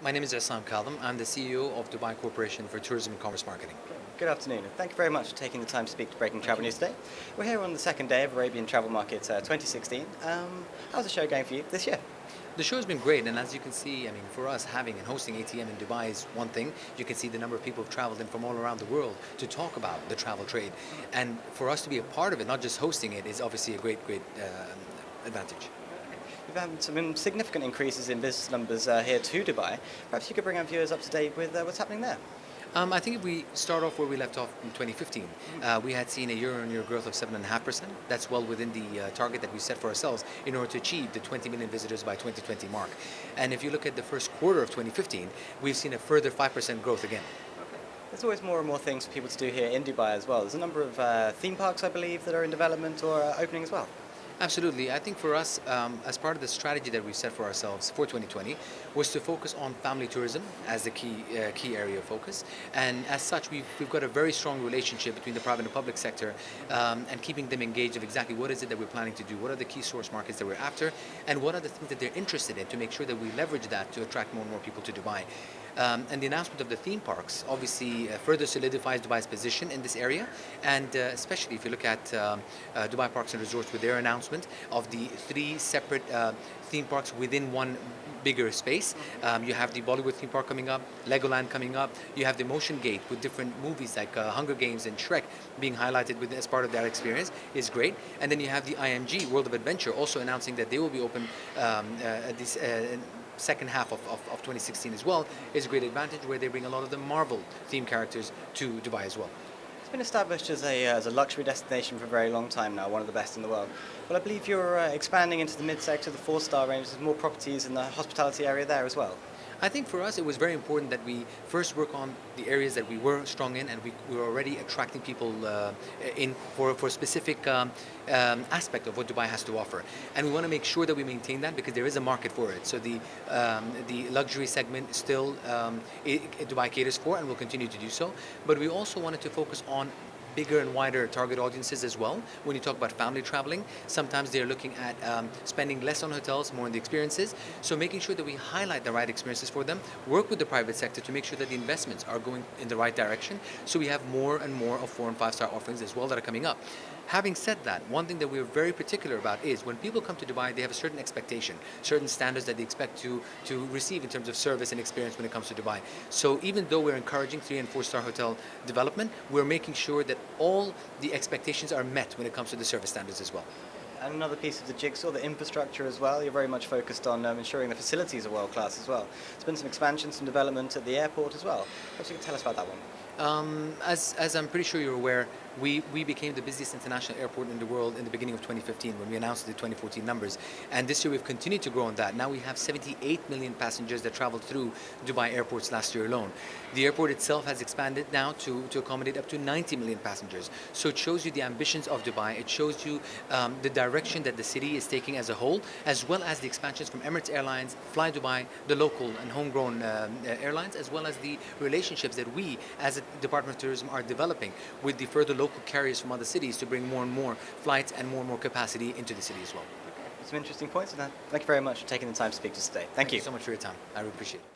My name is Issam. I'm the CEO of Dubai Corporation for Tourism and Commerce Marketing. Good afternoon, and thank you very much for taking the time to speak to Breaking Travel News today. We're here on the second day of Arabian Travel Market 2016. How's the show going for you this year? The show has been great, and as you can see, for us having and hosting ATM in Dubai is one thing. You can see the number of people who've traveled in from all around the world to talk about the travel trade. And for us to be a part of it, not just hosting it, is obviously a great advantage. We've had some significant increases in business numbers here to Dubai. Perhaps you could bring our viewers up to date with what's happening there. I think if we start off where we left off in 2015, we had seen a year-on-year growth of 7.5%. That's well within the target that we set for ourselves in order to achieve the 20 million visitors by 2020 mark. And if you look at the first quarter of 2015, we've seen a further 5% growth again. There's always more and more things for people to do here in Dubai as well. There's a number of theme parks, I believe, that are in development or opening as well. Absolutely. I think for us, as part of the strategy that we set for ourselves for 2020, was to focus on family tourism as the key area of focus. And as such, we've got a very strong relationship between the private and public sector, and keeping them engaged of exactly what is it that we're planning to do, what are the key source markets that we're after, and what are the things that they're interested in to make sure that we leverage that to attract more and more people to Dubai. And the announcement of the theme parks obviously further solidifies Dubai's position in this area, and especially if you look at Dubai Parks and Resorts with their announcement of the 3 separate theme parks within one bigger space. You have the Bollywood theme park coming up, Legoland coming up, you have the Motion Gate with different movies like Hunger Games and Shrek being highlighted as part of that experience is great. And then you have the IMG, World of Adventure, also announcing that they will be open this second half of 2016 as well, is a great advantage where they bring a lot of the Marvel theme characters to Dubai as well. It's been established as a luxury destination for a very long time now, one of the best in the world. Well, I believe you're expanding into the mid-sector, the 4-star range. There's more properties in the hospitality area there as well. I think for us it was very important that we first work on the areas that we were strong in, and we were already attracting people in for a specific aspect of what Dubai has to offer. And we want to make sure that we maintain that because there is a market for it. So the luxury segment still Dubai caters for and will continue to do so. But we also wanted to focus on bigger and wider target audiences as well. When you talk about family traveling, sometimes they're looking at spending less on hotels, more on the experiences. So making sure that we highlight the right experiences for them, work with the private sector to make sure that the investments are going in the right direction. So we have more and more of 4- and 5-star offerings as well that are coming up. Having said that, one thing that we're very particular about is when people come to Dubai, they have a certain expectation, certain standards that they expect to receive in terms of service and experience when it comes to Dubai. So even though we're encouraging 3- and 4-star hotel development, we're making sure that all the expectations are met when it comes to the service standards as well. And another piece of the jigsaw, the infrastructure as well. You're very much focused on ensuring the facilities are world class as well. There's been some expansion, some development at the airport as well. Perhaps you can tell us about that one. As I'm pretty sure you're aware, we became the busiest international airport in the world in the beginning of 2015 when we announced the 2014 numbers. And this year we've continued to grow on that. Now we have 78 million passengers that traveled through Dubai airports last year alone. The airport itself has expanded now to accommodate up to 90 million passengers. So it shows you the ambitions of Dubai. It shows you the direction that the city is taking as a whole, as well as the expansions from Emirates Airlines, Fly Dubai, the local and homegrown airlines, as well as the relationships that we as a Department of Tourism are developing with the further local carriers from other cities to bring more and more flights and more capacity into the city as well. Some interesting points, and thank you very much for taking the time to speak to us today. Thank you So much for your time. I really appreciate it.